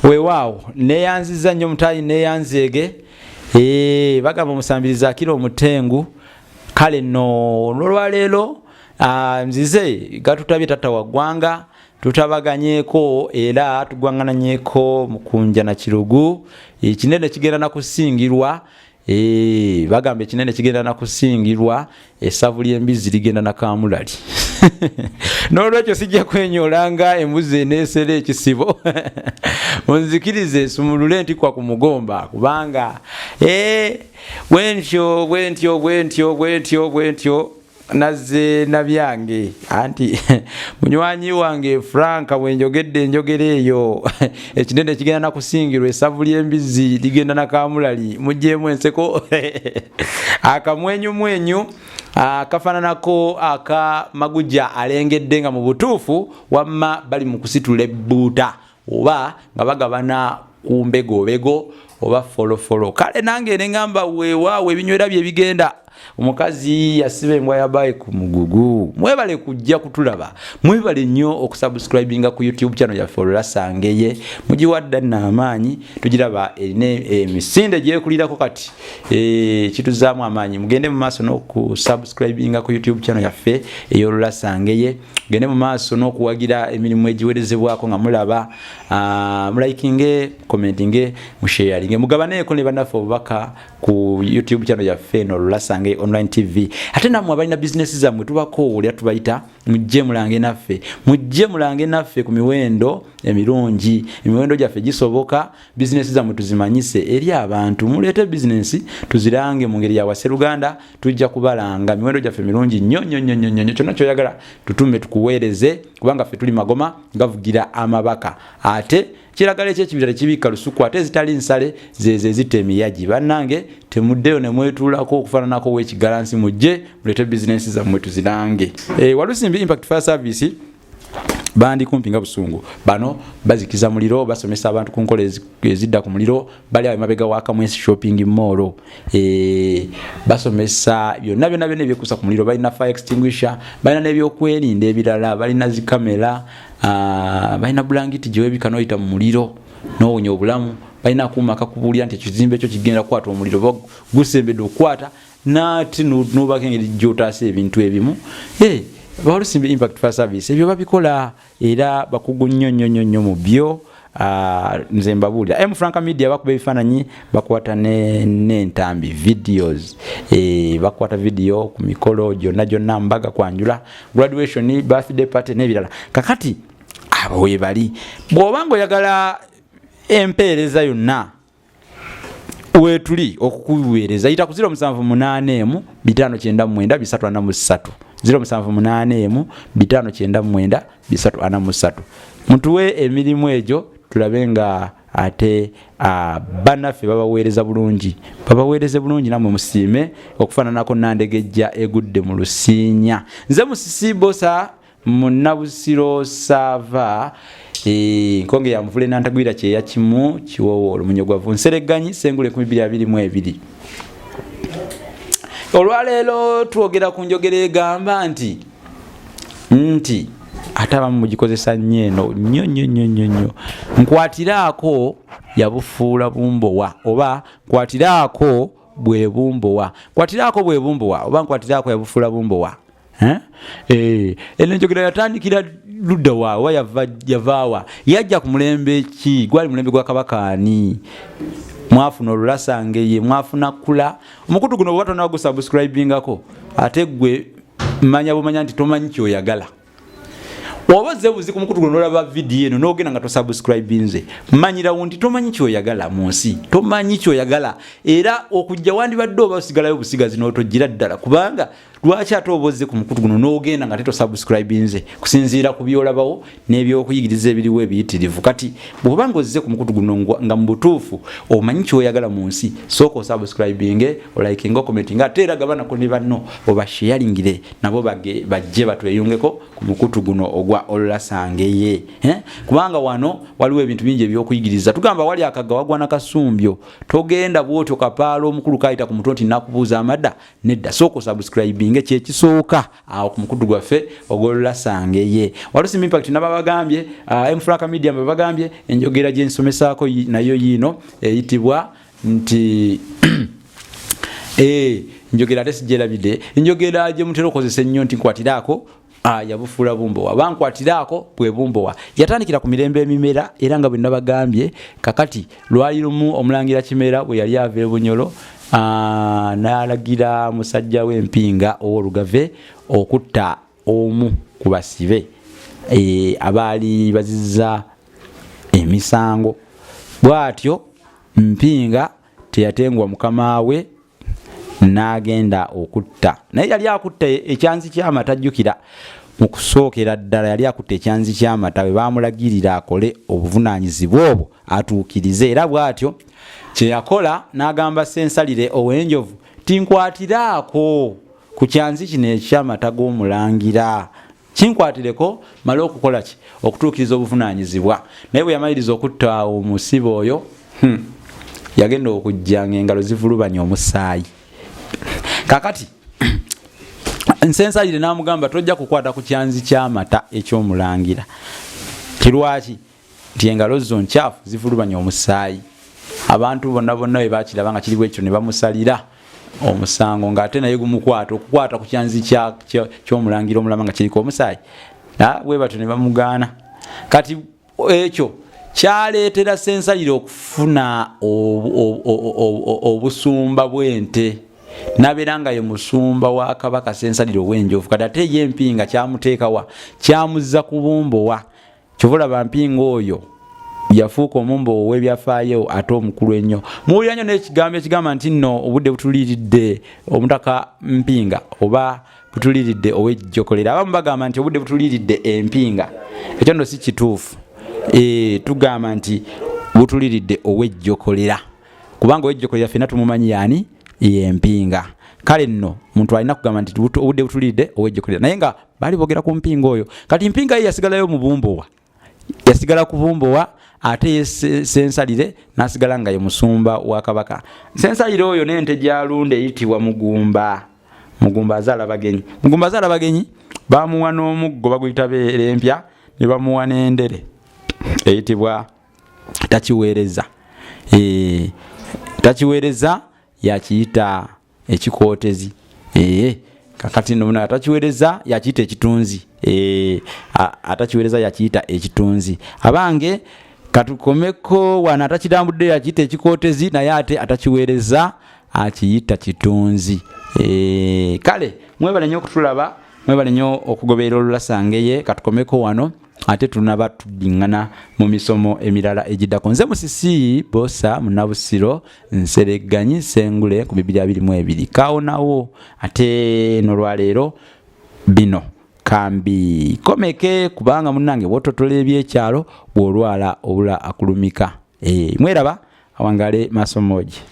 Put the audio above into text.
Weewaawo neyanziza nnyo mutayi neyanzege bagamba musambiriza akira omutengu kale no olwaleero nzize gatutabye tata wa ggwanga tutabaganyeko era tugwangananyeko mukunja na kirugu ekinene kigenda na kusingirwa bagambe kinene kigenda na kusingirwa esavu ly'embizi ligenda na kamulali n'olwekyo sijja kwenyolanga embuzi eneesera ekisibo onzikirize sumulule ntikwa ku mugomba kubanga bwentyo naze nabyange anti munywanyi wange Franka wenjogedde enjogera eyo ekinene kigenda na kusingirwa esavu ly'embizi ligenda na kamulali mujjeemu enseko akamwenyu akafananako aka maguja alengedde nga mu butuufu wamma bali mu kusitula ebbuuta oba nga bagabana ku mbegobego oba folofolo kale nange nengamba weewaawo ebinywera bye bigenda omukazi yasiba embwa yabaye ku mugugu mwebale kujja kutulaba mwebale nnyo okusubscribinga ku YouTube channel yaffe Olulasangeye mugiwadda n'amaanyi tugiraba emisinde gyekulirako kati kituzaamu amaanyi mugende mu maaso n'okusubscribinga ku YouTube channel yaffe ey'Olulasangeye mugende mu maaso n'okuwagira emirimu egiwerezebwako nga mulaba mulayikinge commentinge musharinge mugabaneeko ne bannaffe obubaka ku YouTube channel yaffe Olulasangeye online TV ate namwe abalina business zammwe tubako olya tubayita mujje mulange naffe ku miwendo emirungi emiwendo gyaffe gisoboka business zammwe tuzimanyise eri abantu mulete business tuzirange mu ngeri ya Waseruganda tujja kubalanga miwendo gyaffe mirungi nnyo kyonna kyoyagala tutume tukuweereze kubanga ffe tuli magoma gavugira amabaka ate kiragala ekyekibira kibika lusuku ate zitali nsale zeze zitemiyagi bannange temuddeyo ne mwetuulako okufaananako w'ekigalansi mujje mulete business zammwe tuzirange Walusimbi Impact Fire Service bandi kumpi nga Busungu bano bazikiza muliro basomesa abantu ku nkola ezidda ku muliro bali amabega wa Kamwesi shopping mall basomesa byonna ebyekusa ku muliro balina fire extinguisher balina n'ebyokwerinda ebirala balina zikamera balina bulangiti gyewebika noyita mu muliro n'owonya obulamu balina kumaka kubulya nti ekizimbe ekyo kigenda kukwata omuliro gusembedde okukwata nati nubaka engeri gy'otaasa ebintu ebimu Walusimbi Impact Fire Service ebyo babikola era bakugu nnyo mu byo nze mbabulira Franka Media bakuba ebifaananyi bakwata n'entambi videos bakwata video ku mikolo gyonna mbaga kwanjula graduation birthday party n'ebirala kakati abo we bali bw'obanga oyagala empeereza yonna wetuli okukuweereza yita ku 078 599 343 078 599 mutuwe emirimu egyo tulabe nga ate banaffe babaweereze bulungi namwe musiime okufaananako Nandegejja egudde mu Lusiinya nze Musisibosa Munnabusiro Sava nkonge ya Mvule Nantagwira kyeya kimu kiwowo Munyogwavu Nsereganyi Sengule 2022 olwaleero twogera ku njogera egamba nti ataba mugikozesa nnyo nkwatiraako yabufuula bumbowa oba nkwatiraako bwe bumbowa oba nkwatiraako yabufuula bumbowa eno njogera yatandikira ludda waawa yavaawa yajja ku mulembe ki gwali mulembe gwa Kabakaani mwafuna Olulasangeye mwafuna kula omukutu guno bwatona nagusubscribingako ate gwe manya nti tomanyi kyoyagala wabaze buzi ku mukutu guno nolaba video eno nogenda nga tosubscribinze manyira nti tomanyi kyoyagala mu nsi tomanyi kyoyagala era okujja wandibadde oba osigalayo busigazi n'otogira ddala kubanga lwaki ate obozze ku mukutu guno n'ogenda nga teto subscribinze kusinziira ku byolabawo n'ebyokuyigiriza ebiriwo ebiyitirivu. Kati bw'oba ng'ozze ku mukutu guno nga mu butuufu omanyi ky'oyagala mu nsi, sooka osubscribinge, olikinga, commentinga, ate era gabanako ne banno obasharingire nabo bajje batweyungeko ku mukutu guno ogwa Olasangeye. Kubanga wano waliwo ebintu bingi ebyokuyigiriza. Tugamba wali akaga wagwa na kasumbyo, togenda bwotyo kapaalo omukulu kayita ku mutwe nti nakubuuza amadda, nedda, sooka subscribinge kyekisooka awo ku mukutu gwaffe ogw'Olasangeye. Walusimba Impact naba bagambye, Mfulaka Media babagambye enjogera gye nsomesaako nayo yino eyitibwa nti njogera tesijjerabide, njogera gye mutera okozesa ennyo nti nkwatiraako yabufuula bumbowa, bankwatiraako bwe bumbowa. Yatandikira ku mirembe emimera era nga bwe nabagambye kakati lwali lumu Omulangira Kimera bwe yali ava e Bunyolo n'alagira musajja w'empinga ow'Olugave okutta omu ku basibe abaali bazizza emisango. Bw'atyo Mpinga teyatengwa mukama we n'agenda okutta, naye yali akutta ekyanzi ky'amata. Jjukira mu kusookera ddala yali akutta ekyanzi ky'amata we baamulagirira akole obuvunaanyizibwa obwo atuukirize. Era bw'atyo kye yakola n'agamba Ssensalire ow'Enjovu tinkwatiraako ku kyanzi kino eky'amata g'Omulangira, kinkwatireko male okukola ki, okutuukiriza obuvunaanyizibwa. Naye bwe yamaliriza okutta omusibe oyo yagenda okujja ng'engalo zivulubanya omusaayi. Kakati Ssensalire n'amugamba tojja kukwata ku kyanzi ky'amata eky'Omulangira. Kirwaki? Nti engalo zo nkyafu zivulubanya omusaayi. Abantu bonna bonna bwe bakiraba nga kiriwo ekyo ne bamusalira omusango ng'ate naye okukwata ku kyanzi ky'Omulangira omulama nga kiriko omusaayi. Bwe batyo ne bamugaana. Kati ekyo kyaleetera Ssensalire okufuna obusumba bw'ente. Nabeera nga ye musumba wa Kabaka Ssensalire ow'Enjovu. Kati ate ye Mpinga kyamuteekawa, kyamuzza ku bumbowa. Kyovulaba Mpinga oyo yafuuka omumbowa ow'ebyafaayo ate omukulu ennyo. Muwulira nnyo n'ekigambo ekigamba nti nno obudde butuliiridde Omutaka Mpinga oba butuliiridde ow'Ejjokolera. Abamu bagamba nti obudde butuliiridde Empinga. Ekyo nno si kituufu. Tugamba nti butuliiridde ow'Ejjokolera kubanga ow'Ejjokolera ffenna tumumanyi yaani ye Mpinga. Kale nno muntu alina kugamba nti obudde butuliiridde ow'Ejjokolera, naye nga baali boogera ku Mpinga oyo. Kati Mpinga ye yasigalayo mu bumbowa, yasigala ku bumbowa, ate ye Ssensalire n'asigala nga ye musumba wa Kabaka. Ssensalire oyo n'ente gy'alunda eyitibwa Mugumba. Mugumba azaala bagenyi. Mugumba azaala bagenyi bamuwa n'omuggo baguyita Beerempya, ne bamuwa n'endere eyitibwa Takiweereza. Takiweereza yakiyita ekikootezi. Kakati nno Atakiweereza yakiyita ekitunzi. Atakiweereza yakiyita ekitunzi. Abange katukomeko wana Atakirambudde yakiyita ekikootezi, naye ate Atakiweereza akiyita kitunzi. Kale mwebale nnyo okutulaba, mwebale nnyo okugoberera Olasangeye. Katukomeko wano ate tunaba tudingana mu misomo emirala egiddako. Nze Musisi Bosa Munabusiro Nsereganyi Sengule ku Biblia 22 kaonawo ate n'olwaleero bino kambi komeke kubanga munnange wototola ebyekyalo bw'olwala obula akulumika. Mweraba awangale masomoji.